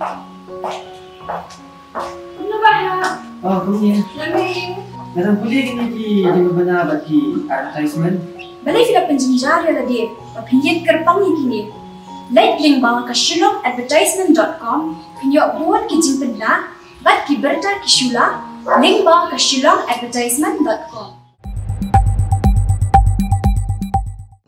Ano ba ha? Oh, kumnya. Lamig. Narang puli kini ki di mana bagi advertisement. Balay sila penjenjar ya lagi. Papinjit kerpang kini. Like link bawah ke shillongadvertisement.com. Pinjok buat kijing penda. Bat ki berta ki shula. Link bawah ke shillongadvertisement.com.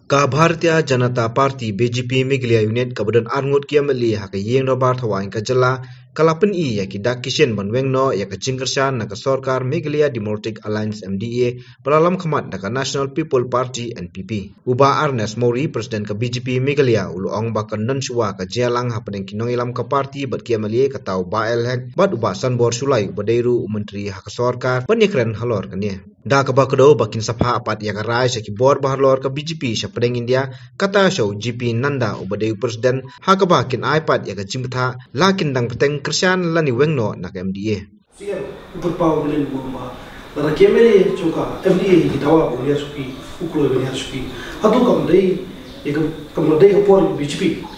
Ka Bharatiya Janata Party BJP Meghalaya Unit kabudan arngot kiamali haka yeng robar thawain ka jala kalapan i ya ki dak kishen banweng no ya ka jingkershan na ka Sarkar Meghalaya Democratic Alliance MDA palalam khamat na ka National People Party NPP uba Ernest Mori President ka BJP Meghalaya ulu ong ba kan nan suwa ka jalang hapadeng kinong ilam ka party bat kiamali ka tau ba el hek bat uba sanbor sulai uba deiru menteri haka Sarkar panyekren halor kania da ka bakdo bakin sapha apat ya ka rai sa ki bor bahalor ka BJP sa padeng India kata show GP Nanda ubadeu presiden ha ka bakin iPad ya ka jimpatha lakin dang peteng kersyan lani wengno na ka MDA siya berpau boleh buat lara kemele choka MDA ki dawa boleh suki uklo boleh suki hatu kamdai ya kamdai ka por BJP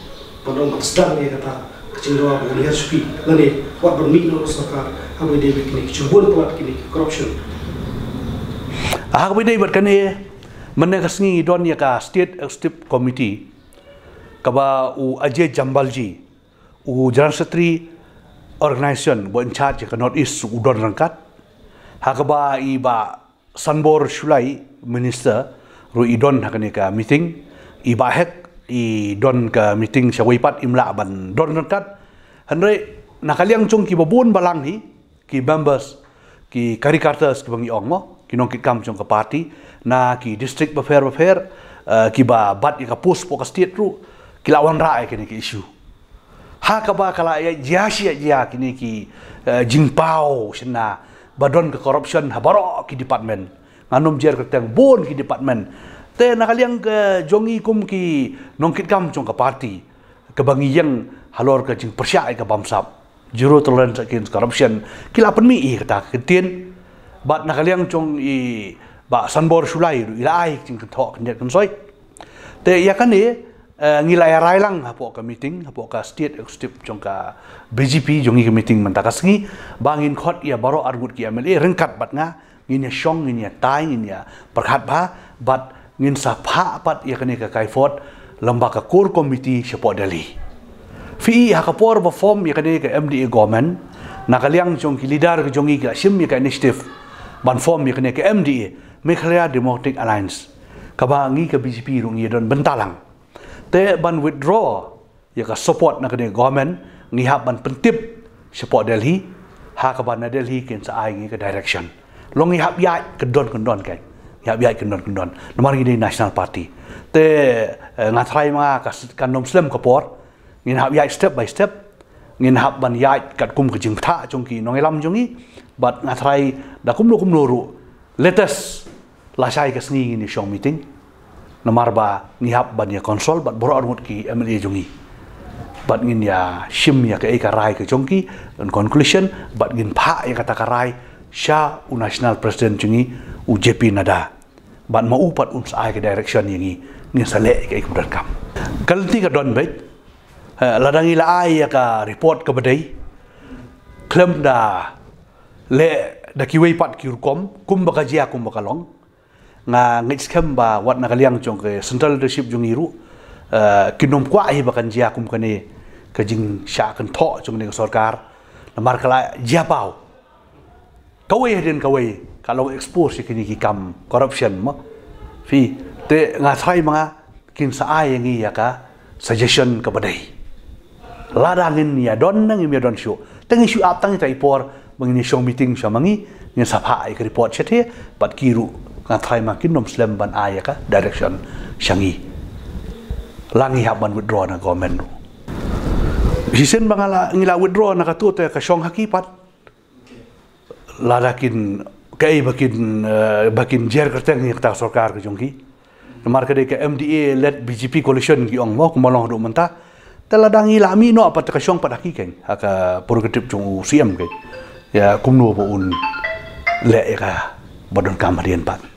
padang sedang ya kata kecil dawa boleh suki lani wat bermik no Sarkar ha boleh begini cubun pelat kini corruption Aku bidai berkan menegakkan don ya ka State Executive Committee kaba u Ajay Jambalji u General Secretary Organization bo in charge ka North East u don rangkat hakaba iba Sanbor Sulai Minister ru idon hakani ka meeting iba hek i don ka meeting sa waipat imla ban don rangkat hanre nakaliang chung ki babun balang hi ki members ki caricatures ki bangi ong mo kinong kikam chong ka party na ki district bafair ki ba bat ka post po ka state ru kilawan ra kini ki issue ha ka ba kala ya jiasia jia kini ki jingpao sina badon ke corruption habaro ki department nganom jer keteng bon ki department te nakaliang ke jongi kum ki nong kikam chong ka party ke bangi yang halor ka jing persya ka bamsap zero tolerance against corruption kilapan mi kata ketien bat nakaliang chong i ba Sanbor Sulai ilai jing thok net kan soi te ya kan ni ngilai rai lang hapo ka meeting hapo ka state executive chong ka BJP jongi ka meeting mantakasngi bangin khot ya baro argut ki MLA rengkat bat nga ngin ya shong ngin ya tai ngin ya perkhat ba bat ngin sa pha pat ya kan ka kaifot lamba ka core committee sepo Delhi fi ha ka por ba form ya kan ka MDA government nakaliang chong ki leader ka jongi ka sim ya ka initiative ban form ya kan ka MDA Meghalaya Democratic Alliance kabangi ka BJP rung yedon bentalang te ban withdraw ya ka support na kene government ngihap ban pentip support Delhi ha ka ban na Delhi ken sa ai ngi ka direction long ngihap ya kedon kai ngihap ya kedon nomor ngi National Party te ngatrai ma ka kanom Muslim ka por ngihap ya step by step ngihap ban ya kat kum ka jingtha chongki nongelam jongi bat ngatrai da kum ru latest lasai ka sni ni show meeting nomor ba ngihap ban ya konsol bat boro arngut ki MLA jongi bat ngin ya shim ya ka rai ka jongki dan conclusion bat ngin pha ya kata karai sha u national president jongi u JP Nada bat mau pat uns ai ka direction yangi ni sale ka ikut kam kalti ka don bet ladang ila ai ya ka report ka badai klaim da le da kiwei pat kiurkom kum bakajia kum bakalong nga ngitskem ba wat nakaliang chong ke central leadership jung iru kinom kwa hi bakan jia kum kane ka jing sha kan tho chung ne Sarkar namar kala jia pau kawai den kawai kalau expose kini ki kam corruption mo fi te nga thai mga kin sa ai ngi ya ka suggestion ka badai ladangin ya don nang mi don shu tangi shu ap tangi tai por mangini show meeting sha mangi ni sapha ai ka report chethe pat kiru ngathai makin nom Muslim ban aya ka direction syangi langi haban withdraw na government hisen bangala ngila withdraw na katuto ka syong hakipat ladakin kai bakin jer kerteng ni kata Sarkar ke jongki namar kade ka MDA led BJP coalition ki ong mo kumolong do menta taladangi lami no apa ka syong padaki ken aka prerogative jong CM ke ya kumno po un le ka badon kamarian pat